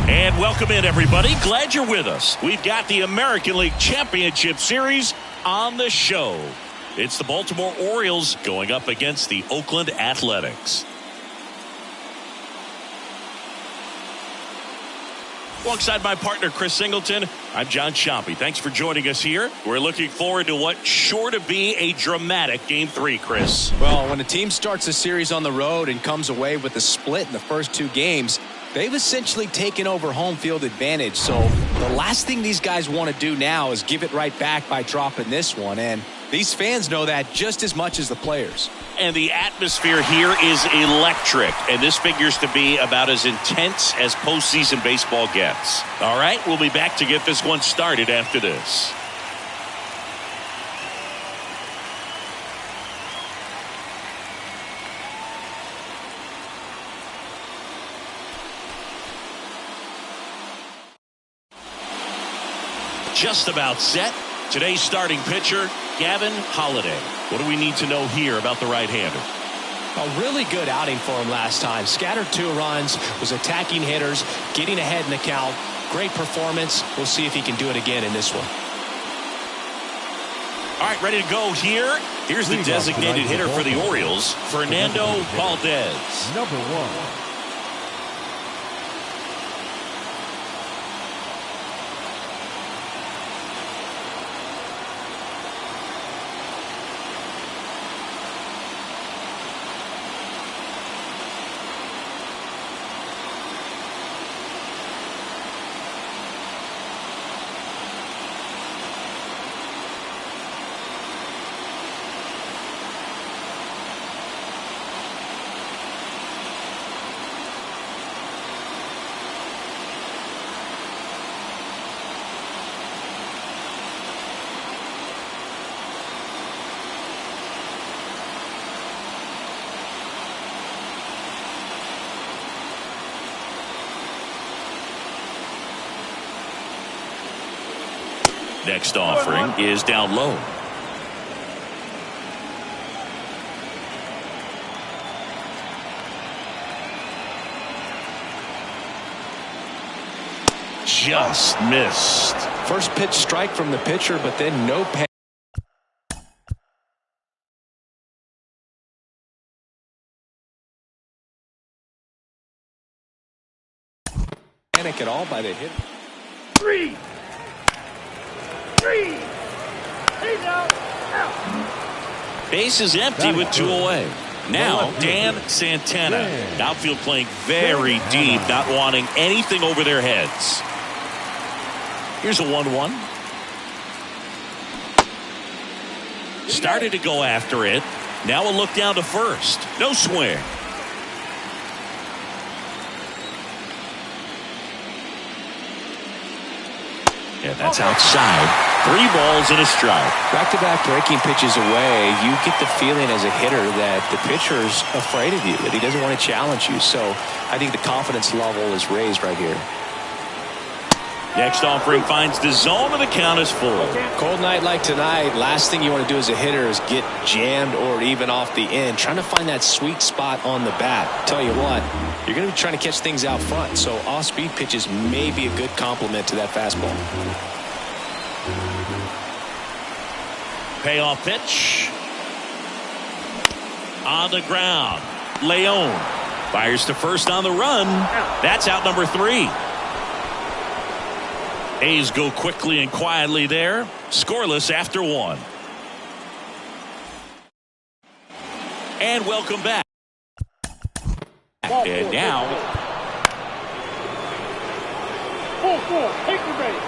And welcome in, everybody. Glad you're with us. We've got the American League Championship Series on the show. It's the Baltimore Orioles going up against the Oakland Athletics. Alongside my partner, Chris Singleton, I'm John Sciampi. Thanks for joining us here. We're looking forward to what's sure to be a dramatic Game 3, Chris. Well, when a team starts a series on the road and comes away with a split in the first 2 games, they've essentially taken over home field advantage. So the last thing these guys want to do now is give it right back by dropping this one. And these fans know that just as much as the players. And the atmosphere here is electric. And this figures to be about as intense as postseason baseball gets. All right, we'll be back to get this one started after this. Just about set. Today's starting pitcher, Gavin Holliday. What do we need to know here about the right-hander? A really good outing for him last time. Scattered 2 runs, was attacking hitters, getting ahead in the count. Great performance. We'll see if he can do it again in this one. All right, ready to go here. Here's the designated hitter for the Orioles, Fernando Valdez. Number 1. Next offering is down low. Just missed. First pitch strike from the pitcher, but then no panic at all by the hitter. 3. Base is empty with 2 away. Now, Dan Santana. Outfield playing very deep, not wanting anything over their heads. Here's a 1-1. Started to go after it. Now a look down to first. No swing. And that's outside. 3 balls and a strike. Back-to-back breaking pitches away, you get the feeling as a hitter that the pitcher's afraid of you, that he doesn't want to challenge you. So I think the confidence level is raised right here. Next offering finds the zone, and the count is full. Cold night like tonight, last thing you want to do as a hitter is get jammed or even off the end. Trying to find that sweet spot on the bat. Tell you what, you're going to be trying to catch things out front, so off-speed pitches may be a good complement to that fastball. Payoff pitch. On the ground. Leon fires to first on the run. That's out number 3. A's go quickly and quietly there. Scoreless after 1. And welcome back. And now. 4-4. Take the base.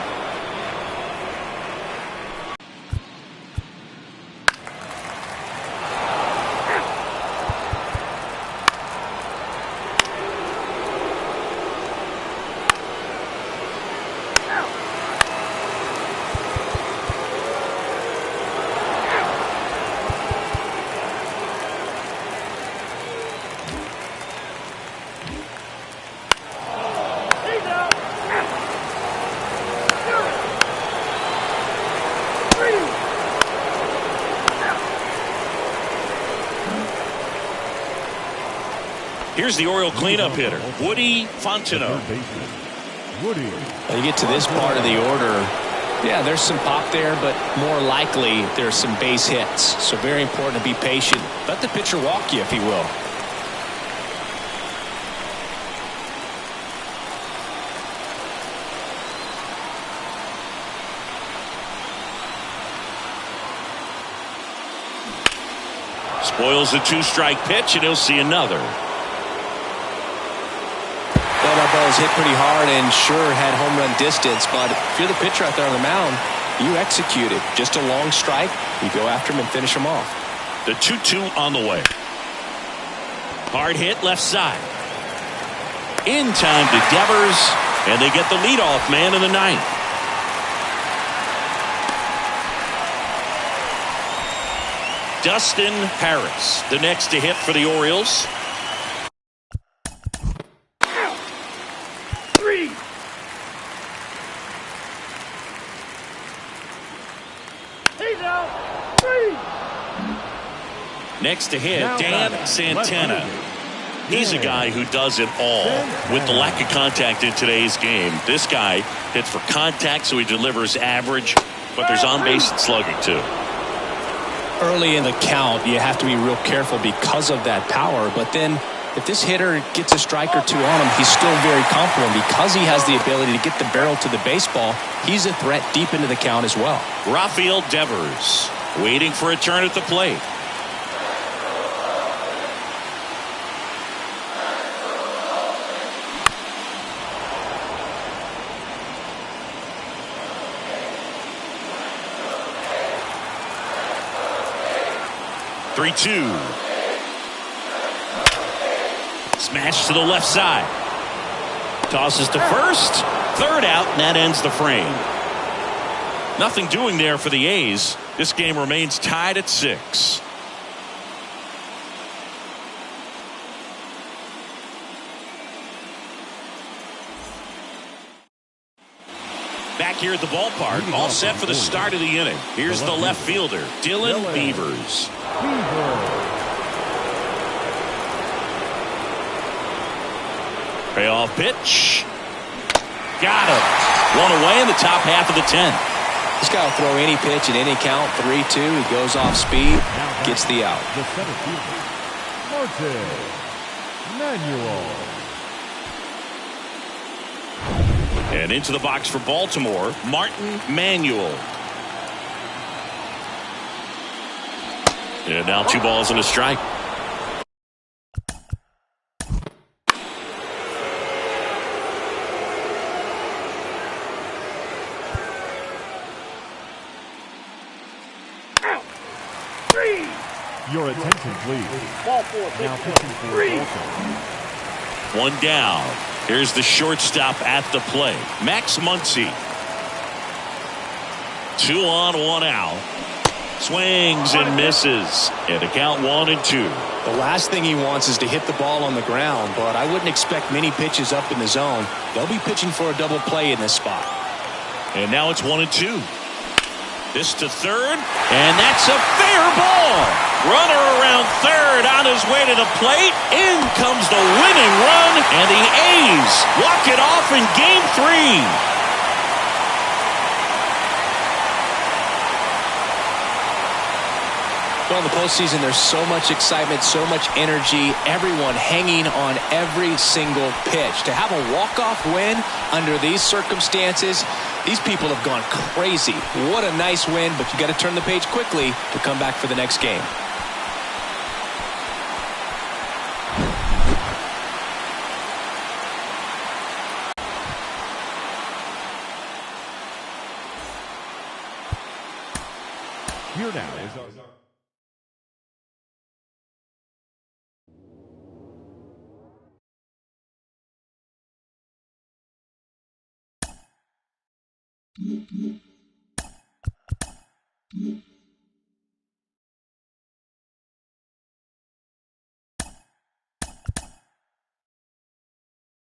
Here's the Oriole cleanup hitter, Woody Fontenot. You get to this part of the order, yeah, there's some pop there, but more likely there's some base hits. So very important to be patient. Let the pitcher walk you, if he will. Spoils the two-strike pitch, and he'll see another. Well, that ball was hit pretty hard and sure had home run distance, but if you're the pitcher out there on the mound, you execute it. Just a long strike. You go after him and finish him off. The 2-2 on the way. Hard hit left side. In time to Devers, and they get the leadoff man in the ninth. Dustin Harris, the next to hit for the Orioles. 3. He's out. 3. Next to hit, Dan Santana. He's a guy who does it all. With the lack of contact in today's game, this guy hits for contact, so he delivers average, but there's on-base slugging too. Early in the count, you have to be real careful because of that power, but then if this hitter gets a strike or two on him, he's still very confident because he has the ability to get the barrel to the baseball. He's a threat deep into the count as well. Rafael Devers waiting for a turn at the plate. Three-two. Smash to the left side. Tosses to first. Third out, and that ends the frame. Nothing doing there for the A's. This game remains tied at 6. Back here at the ballpark, all set for the start of the inning. Here's the left fielder, Dylan Beavers. Payoff pitch. Got him. One away in the top half of the 10th. This guy will throw any pitch in any count. 3-2. He goes off speed, gets the out. The center fielder, Martin Manuel. And into the box for Baltimore, Martin Manuel. And now 2 balls and a strike. Your attention, please. Ball 4. Now pitching for 3. Baltimore. One down. Here's the shortstop at the plate, Max Muncy. 2 on, 1 out. Swings and misses. And a count 1-2. The last thing he wants is to hit the ball on the ground, but I wouldn't expect many pitches up in the zone. They'll be pitching for a double play in this spot. And now it's 1-2. This to third, and that's a fair ball. Runner around third on his way to the plate. In comes the winning run, and the A's walk it off in Game 3. Well, in the postseason, there's so much excitement, so much energy, everyone hanging on every single pitch. To have a walk-off win under these circumstances, these people have gone crazy. What a nice win, but you got to turn the page quickly to come back for the next game. Here now is our...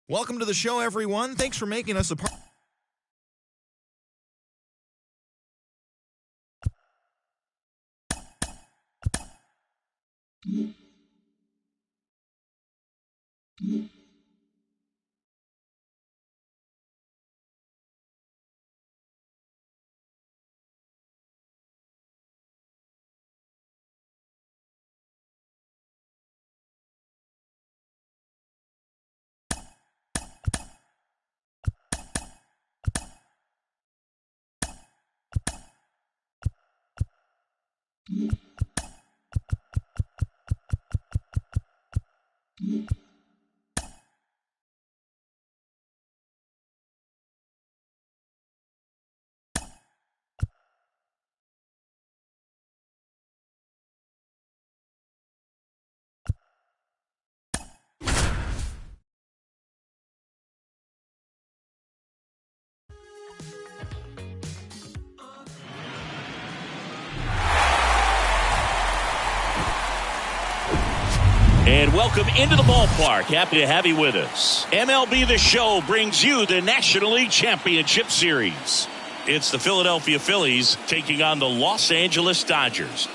Welcome to the show, everyone. Thanks for making us a part. And welcome into the ballpark. Happy to have you with us. MLB The Show brings you the National League Championship Series. It's the Philadelphia Phillies taking on the Los Angeles Dodgers.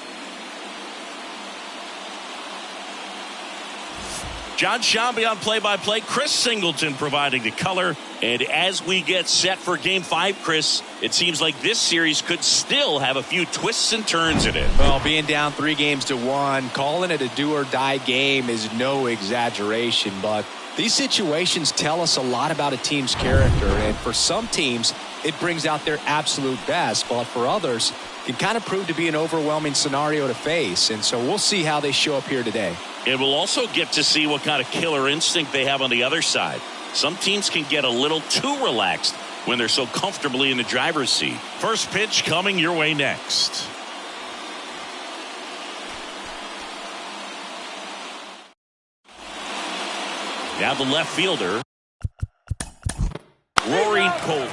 John Shambi on play-by-play. Chris Singleton providing the color. And as we get set for Game 5, Chris, it seems like this series could still have a few twists and turns in it. Well, being down 3-1, calling it a do-or-die game is no exaggeration. But these situations tell us a lot about a team's character. And for some teams, it brings out their absolute best. But for others, it can kind of prove to be an overwhelming scenario to face. And so we'll see how they show up here today. And we'll also get to see what kind of killer instinct they have on the other side. Some teams can get a little too relaxed when they're so comfortably in the driver's seat. First pitch coming your way next. Now the left fielder, Rory Cole.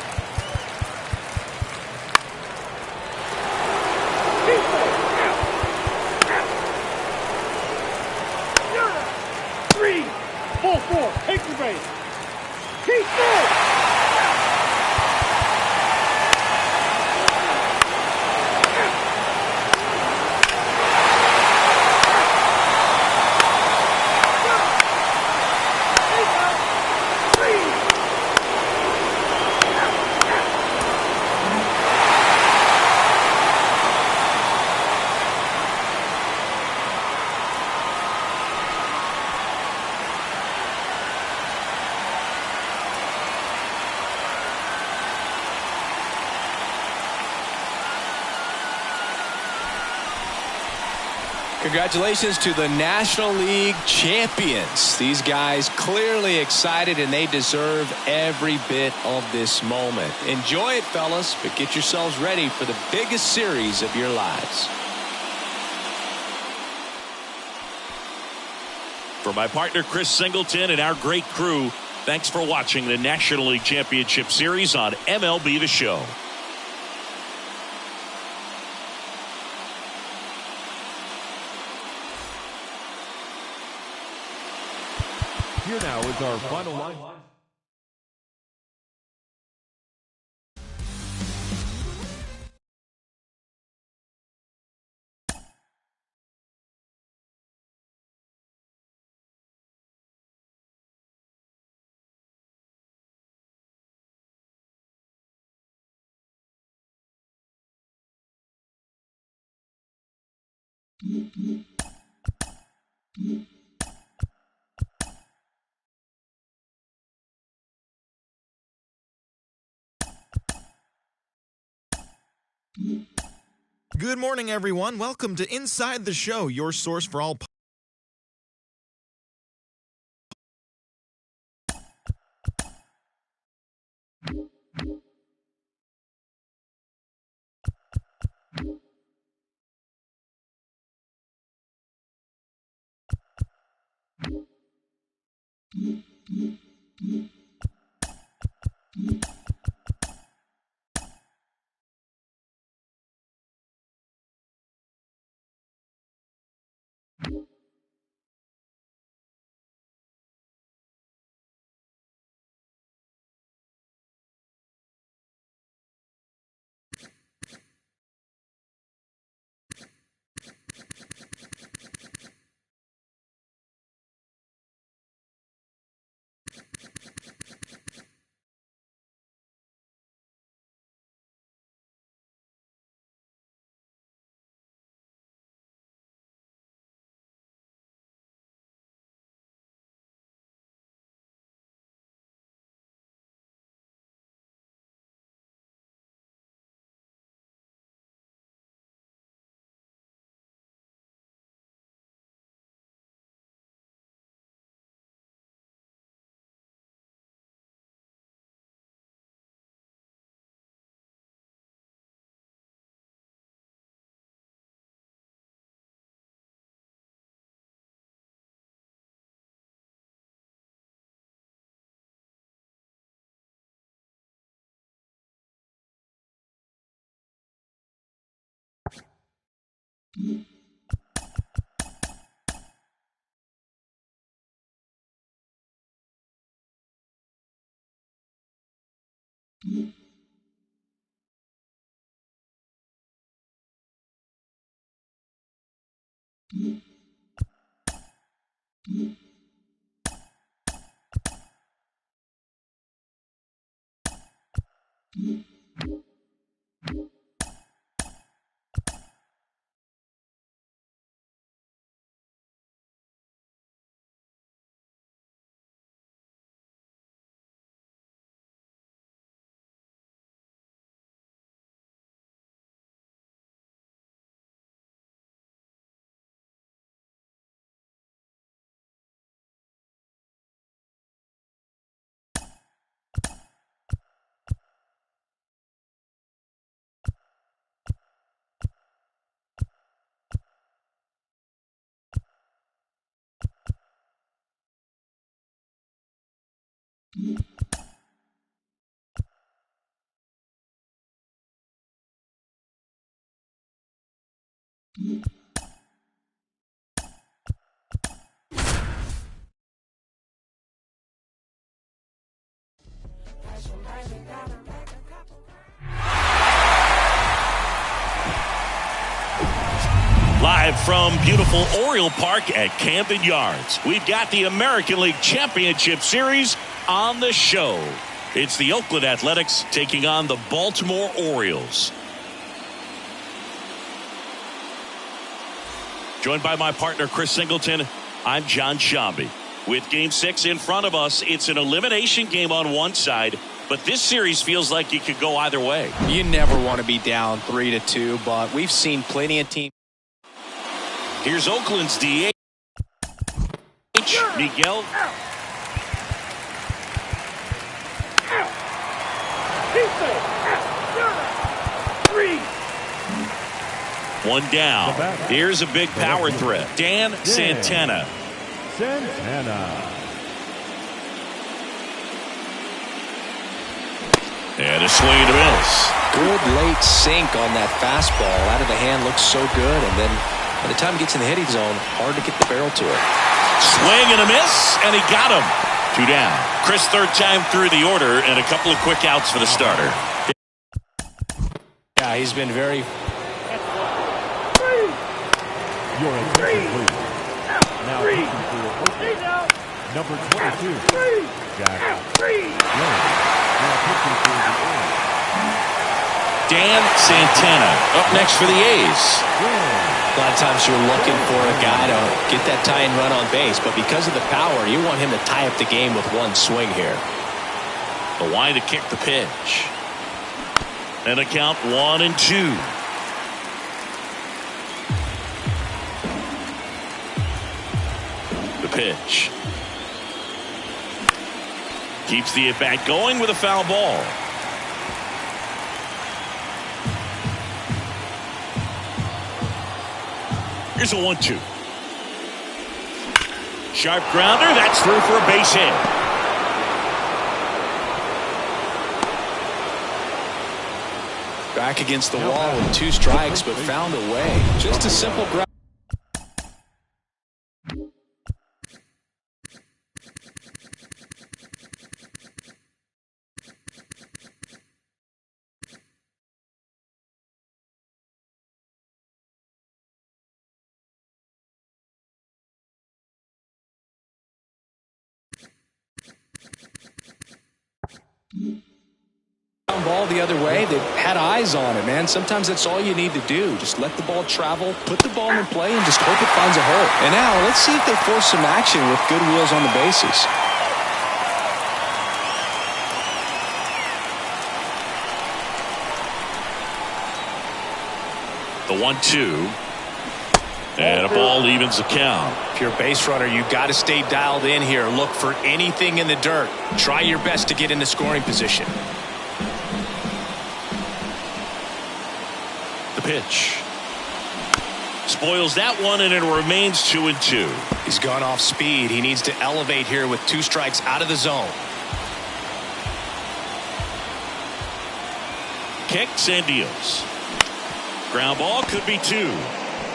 Ball 4, take the base. Keep going. Congratulations to the National League champions. These guys clearly excited, and they deserve every bit of this moment. Enjoy it, fellas, but get yourselves ready for the biggest series of your lives. For my partner Chris Singleton and our great crew, thanks for watching the National League Championship Series on MLB The Show. Here now is our final line. Good morning, everyone. Welcome to Inside the Show, your source for all Live from beautiful Oriole Park at Camden Yards, we've got the American League Championship Series on the show. It's the Oakland Athletics taking on the Baltimore Orioles. Joined by my partner, Chris Singleton, I'm John Shambi. With Game 6 in front of us, it's an elimination game on one side, but this series feels like it could go either way. You never want to be down 3-2, but we've seen plenty of teams. Here's Oakland's DH, Miguel. One down. Here's a big power threat. Dan Santana. And a swing and a miss. Good late sink on that fastball. Out of the hand, looks so good, and then by the time he gets in the hitting zone, hard to get the barrel to it. Swing and a miss, and he got him. 2 down. Chris, third time through the order, and a couple of quick outs for the starter. Yeah, he's been very... Your attention, please. Now number 22, Jack Young. Now pitching for the Orioles, Dan Santana up next for the A's. A lot of times you're looking for a guy to get that tying run on base, but because of the power, you want him to tie up the game with one swing here. The line to kick the pitch. And a count 1-2. The pitch. Keeps the at-bat going with a foul ball. Here's a 1-2. Sharp grounder. That's through for a base hit. Back against the wall with 2 strikes, but found a way. Just a simple ground. Ball the other way. They've had eyes on it, man. Sometimes that's all you need to do. Just let the ball travel, put the ball in play, and just hope it finds a hole. And now let's see if they force some action with good wheels on the bases. The 1-2. And a ball evens the count. If you're a base runner, you've got to stay dialed in here. Look for anything in the dirt. Try your best to get into scoring position. The pitch. Spoils that one, and it remains 2-2. He's gone off speed. He needs to elevate here with 2 strikes out of the zone. Kicks and deals. Ground ball could be 2.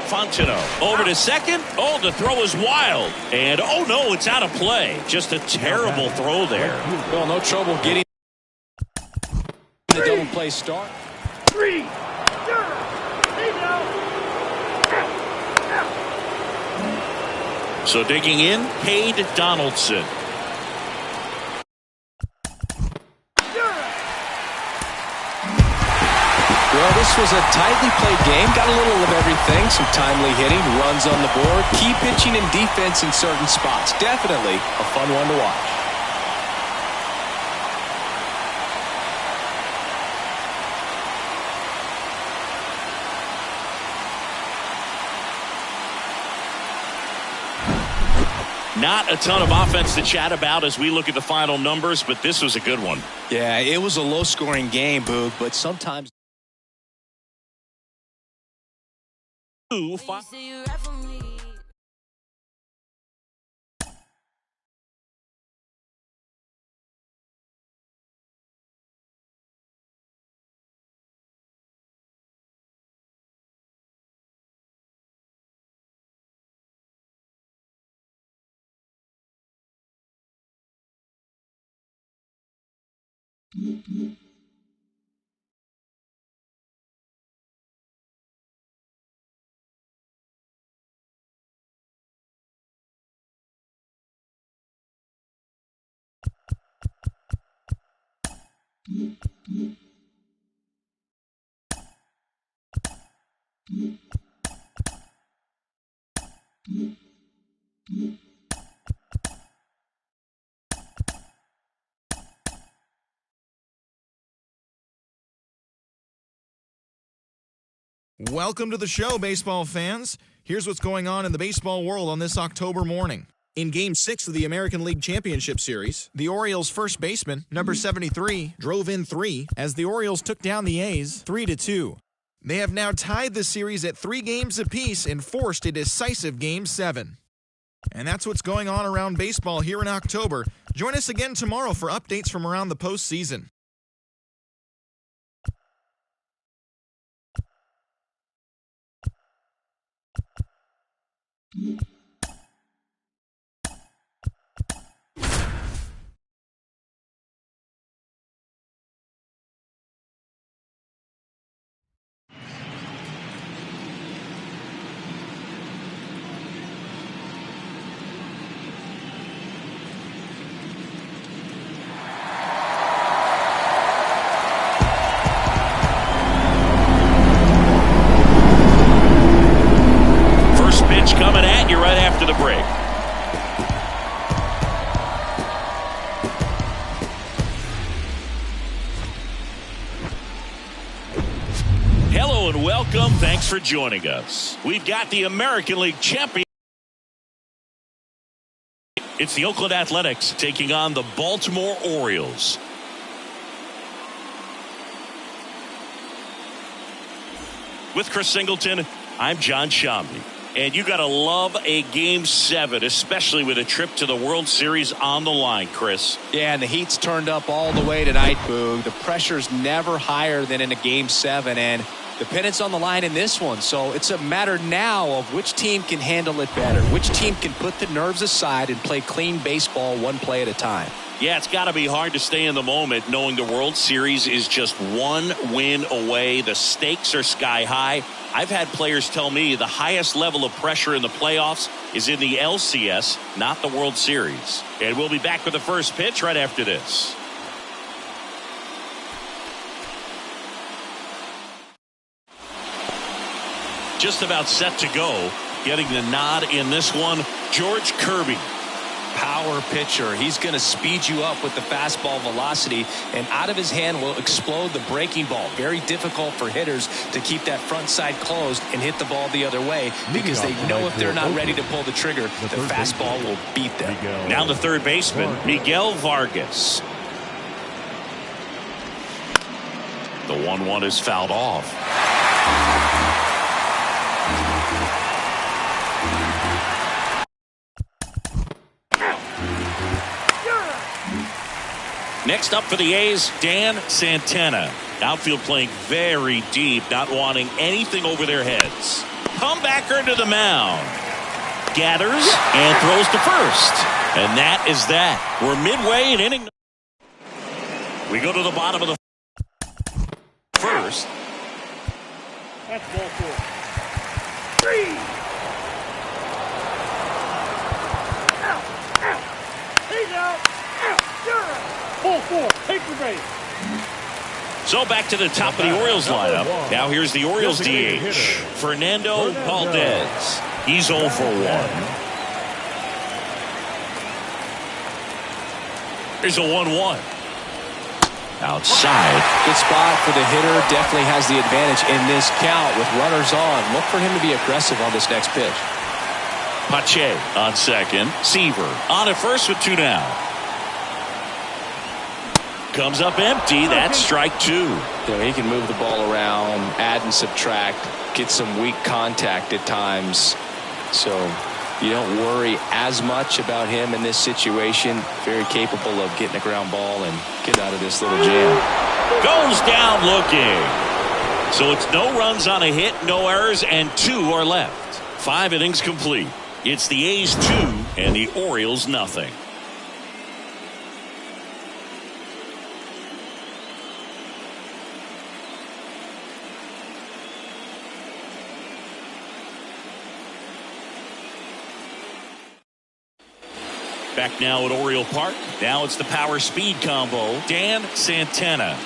Fontenot over to second. Oh, the throw is wild. And oh no, it's out of play. Just a terrible throw there. Well, no trouble getting. play start. 3. Hey now. So digging in, Cade Donaldson. Well, this was a tightly played game. Got a little of everything. Some timely hitting, runs on the board, key pitching and defense in certain spots. Definitely a fun one to watch. Not a ton of offense to chat about as we look at the final numbers, but this was a good one. Yeah, it was a low-scoring game, Boog, but sometimes... Welcome to the show, baseball fans. Here's what's going on in the baseball world on this October morning. In Game 6 of the American League Championship Series, the Orioles' first baseman, number 73, drove in 3 as the Orioles took down the A's 3-2. They have now tied the series at 3 games apiece and forced a decisive Game 7. And that's what's going on around baseball here in October. Join us again tomorrow for updates from around the postseason. Coming at you right after the break. Hello and welcome. Thanks for joining us. We've got the American League champion. It's the Oakland Athletics taking on the Baltimore Orioles. With Chris Singleton, I'm John Shambi. And you got to love a Game 7, especially with a trip to the World Series on the line, Chris. Yeah, and the heat's turned up all the way tonight, Boog. The pressure's never higher than in a Game 7, and the pennant's on the line in this one. So it's a matter now of which team can handle it better, which team can put the nerves aside and play clean baseball one play at a time. Yeah, it's got to be hard to stay in the moment knowing the World Series is just one win away. The stakes are sky high. I've had players tell me the highest level of pressure in the playoffs is in the LCS, not the World Series. And we'll be back with the first pitch right after this. Just about set to go. Getting the nod in this one, George Kirby. Power pitcher. He's going to speed you up with the fastball velocity, and out of his hand will explode the breaking ball. Very difficult for hitters to keep that front side closed and hit the ball the other way because they know if they're not ready to pull the trigger, the fastball will beat them. Now the third baseman, Miguel Vargas. The 1-1 is fouled off. Next up for the A's, Dan Santana. Outfield playing very deep, not wanting anything over their heads. Comebacker to the mound. Gathers and throws to first. And that is that. We're midway in inning. We go to the bottom of the first. That's ball 4. 3. Out. Out. He's out. Out. You're out. Ball 4. Take the base. So back to the top of the Orioles lineup. Now here's the Orioles DH, Fernando Valdez. He's 0 for 1. Here's a 1-1. Outside. Good spot for the hitter. Definitely has the advantage in this count with runners on. Look for him to be aggressive on this next pitch. Pache on second. Seaver on at first with 2 down. Comes up empty. That's strike 2. You know, he can move the ball around, add and subtract, get some weak contact at times. So you don't worry as much about him in this situation. Very capable of getting a ground ball and get out of this little jam. Goes down looking. So it's no runs on a hit, no errors, and 2 are left. 5 innings complete. It's the A's 2 and the Orioles nothing. Back now at Oriole Park. Now it's the power speed combo. Dan Santana.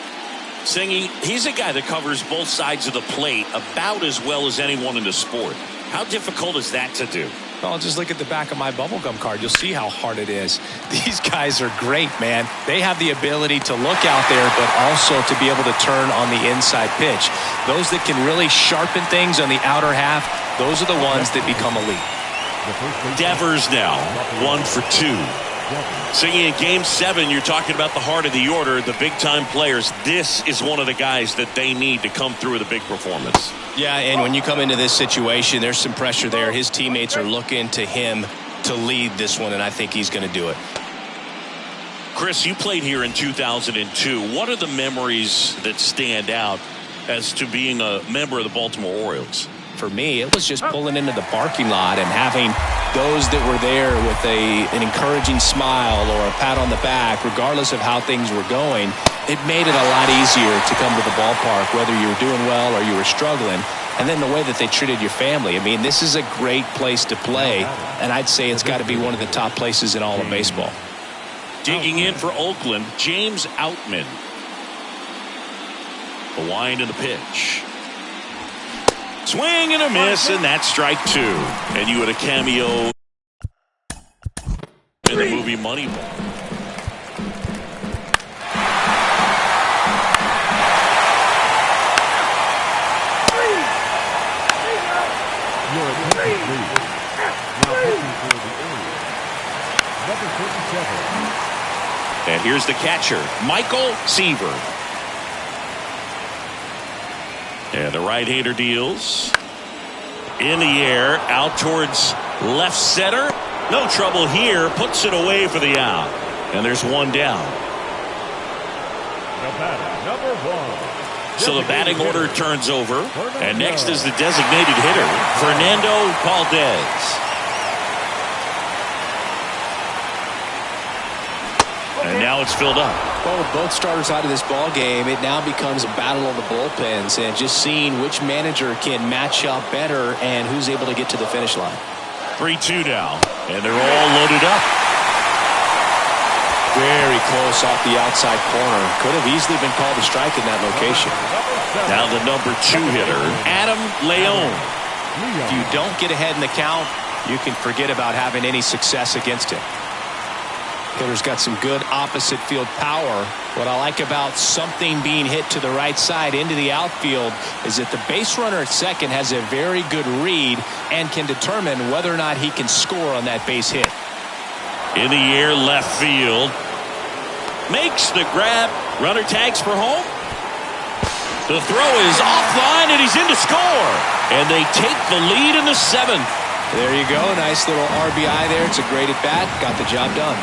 Singy, he's a guy that covers both sides of the plate about as well as anyone in the sport. How difficult is that to do? Well, just look at the back of my bubblegum card. You'll see how hard it is. These guys are great, man. They have the ability to look out there, but also to be able to turn on the inside pitch. Those that can really sharpen things on the outer half, those are the ones that become elite. Devers now 1 for 2. Singing in game 7, you're talking about the heart of the order, the big time players. This is one of the guys that they need to come through with a big performance. Yeah, and when you come into this situation, there's some pressure there. His teammates are looking to him to lead this one, and I think he's going to do it. Chris, you played here in 2002. What are the memories that stand out as to being a member of the Baltimore Orioles? For me, it was just pulling into the parking lot and having those that were there with an encouraging smile or a pat on the back, regardless of how things were going. It made it a lot easier to come to the ballpark, whether you were doing well or you were struggling. And then the way that they treated your family. I mean, this is a great place to play, and I'd say it's got to be one of the top places in all of baseball. Digging in for Oakland, James Outman. The wind and the pitch. Swing and a miss, and that's strike 2. And you had a cameo in the movie Moneyball. And here's the catcher, Michael Seaver. And the right-hander deals. In the air, out towards left center. No trouble here. Puts it away for the out. And there's 1 down. The batter, number 1. So the batting order turns over. And next is the designated hitter, Fernando Valdez. And now it's filled up. Well, with both starters out of this ball game, it now becomes a battle of the bullpens and just seeing which manager can match up better and who's able to get to the finish line. 3-2 now, and they're all loaded up. Very close off the outside corner. Could have easily been called a strike in that location. Now the number 2 hitter, Adam Leone. If you don't get ahead in the count, you can forget about having any success against him. Hitter's got some good opposite field power. What I like about something being hit to the right side into the outfield is that the base runner at second has a very good read and can determine whether or not he can score on that base hit. In the air, left field. Makes the grab. Runner tags for home. The throw is offline, and he's in to score. And they take the lead in the 7th. There you go. Nice little RBI there. It's a great at bat. Got the job done.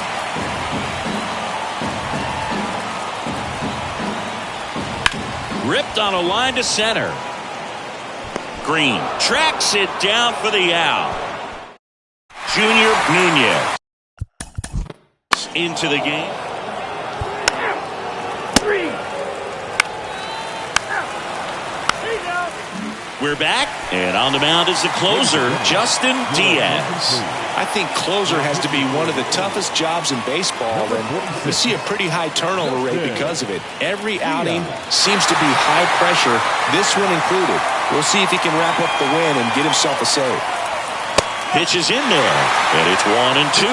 Ripped on a line to center. Green tracks it down for the out. Junior Nunez into the game. 3. We're back, and on the mound is the closer, Justin Diaz. I think closer has to be one of the toughest jobs in baseball, and we see a pretty high turnover rate because of it. Every outing seems to be high pressure, this one included. We'll see if he can wrap up the win and get himself a save. Pitch is in there, and it's 1-2.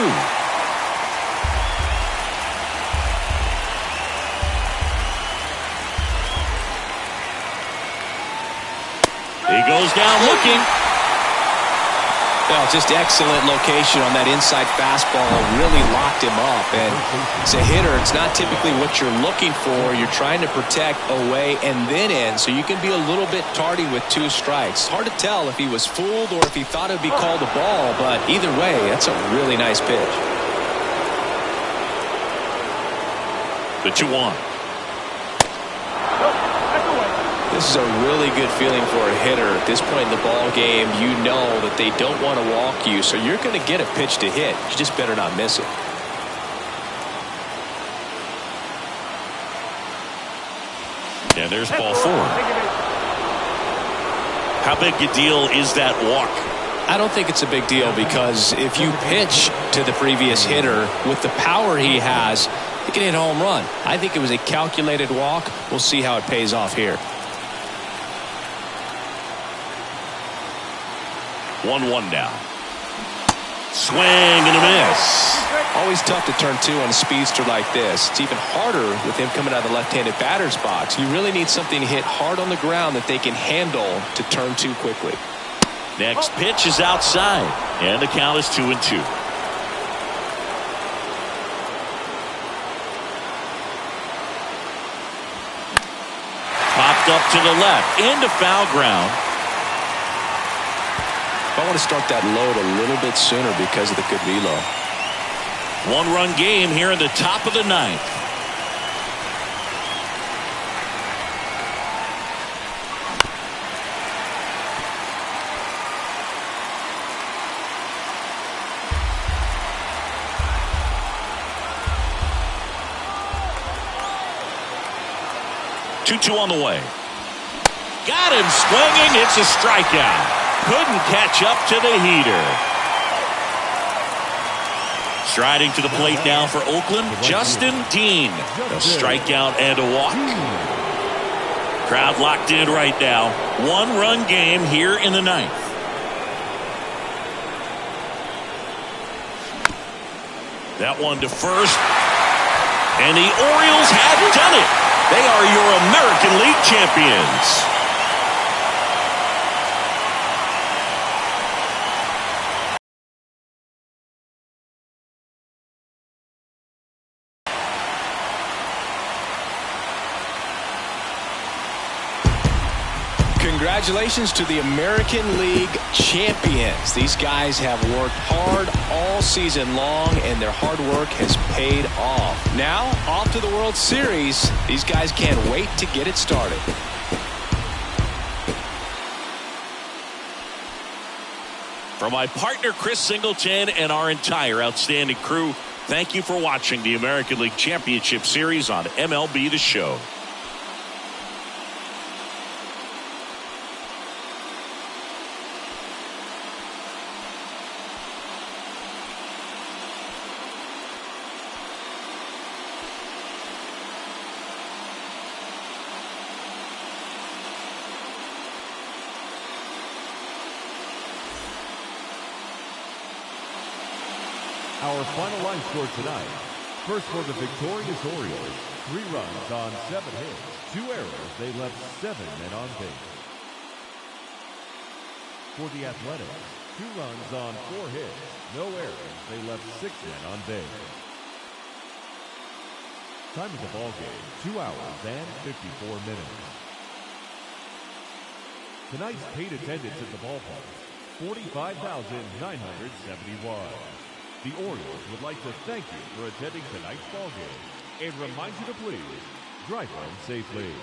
He goes down looking. Well, just excellent location on that inside fastball. Really locked him up. And as a hitter, it's not typically what you're looking for. You're trying to protect away and then in, so you can be a little bit tardy with 2 strikes. Hard to tell if he was fooled or if he thought it would be called a ball, but either way, that's a really nice pitch. The 2-1. This is a really good feeling for a hitter. At this point in the ball game, you know that they don't want to walk you, so you're going to get a pitch to hit. You just better not miss it. And there's ball 4. How big a deal is that walk? I don't think it's a big deal because if you pitch to the previous hitter with the power he has, he can hit a home run. I think it was a calculated walk. We'll see how it pays off here. 1-1 now. Swing and a miss. Always tough to turn 2 on a speedster like this. It's even harder with him coming out of the left-handed batter's box. You really need something to hit hard on the ground that they can handle to turn 2 quickly. Next pitch is outside, and the count is 2-2. Popped up to the left, into foul ground. I want to start that load a little bit sooner because of the good reload. 1-run game here in the top of the 9th. Two on the way. Got him swinging. It's a strikeout. Couldn't catch up to the heater. Striding to the plate now for Oakland, Justin Dean. A strikeout and a walk. Crowd locked in right now. 1-run game here in the 9th. That one to first. And the Orioles have done it. They are your American League champions. Congratulations to the American League champions. These guys have worked hard all season long, and their hard work has paid off. Now, off to the World Series. These guys can't wait to get it started. For my partner, Chris Singleton, and our entire outstanding crew, thank you for watching the American League Championship Series on MLB The Show. Our final line score tonight. First for the victorious Orioles, 3 runs on 7 hits, 2 errors. They left 7 men on base. For the Athletics, 2 runs on 4 hits, no errors. They left 6 men on base. Time of the ball game, 2 hours and 54 minutes. Tonight's paid attendance at the ballpark, 45,971. The Orioles would like to thank you for attending tonight's ball game and remind you to please drive home safely.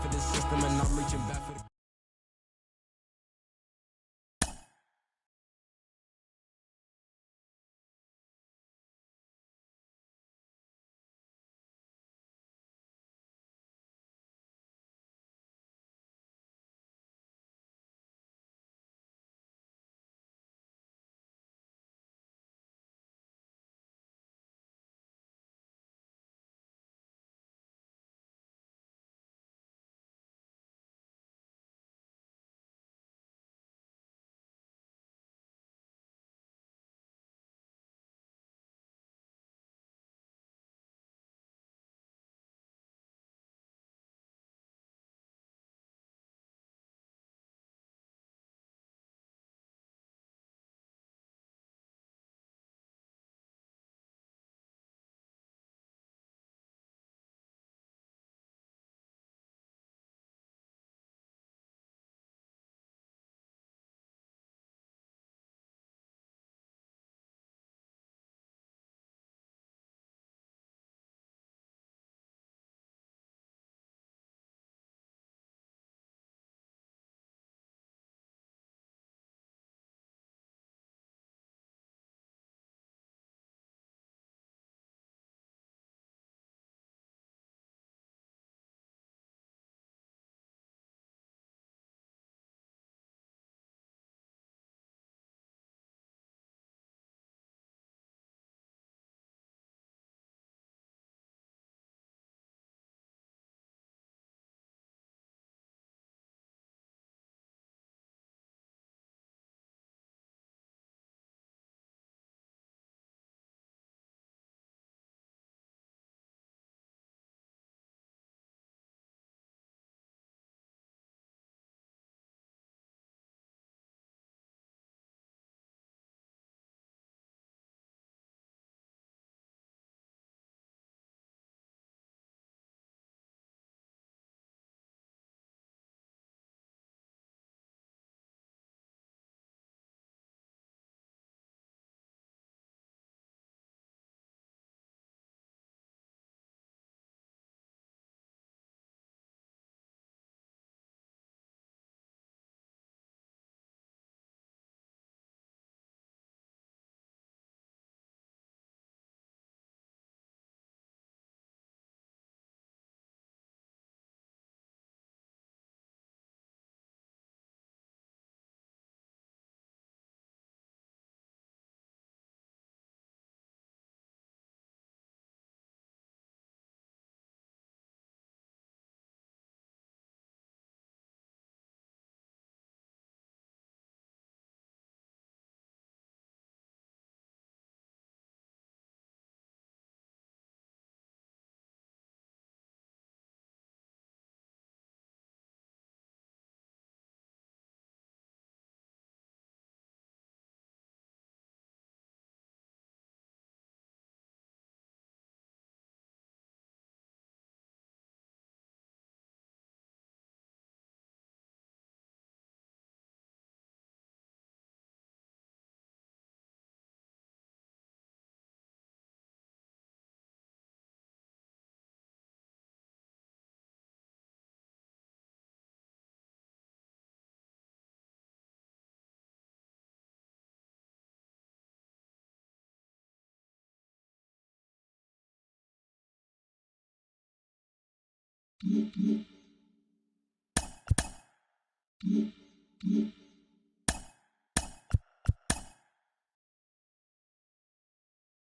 for the system, and I'm reaching back for the Mm-hmm.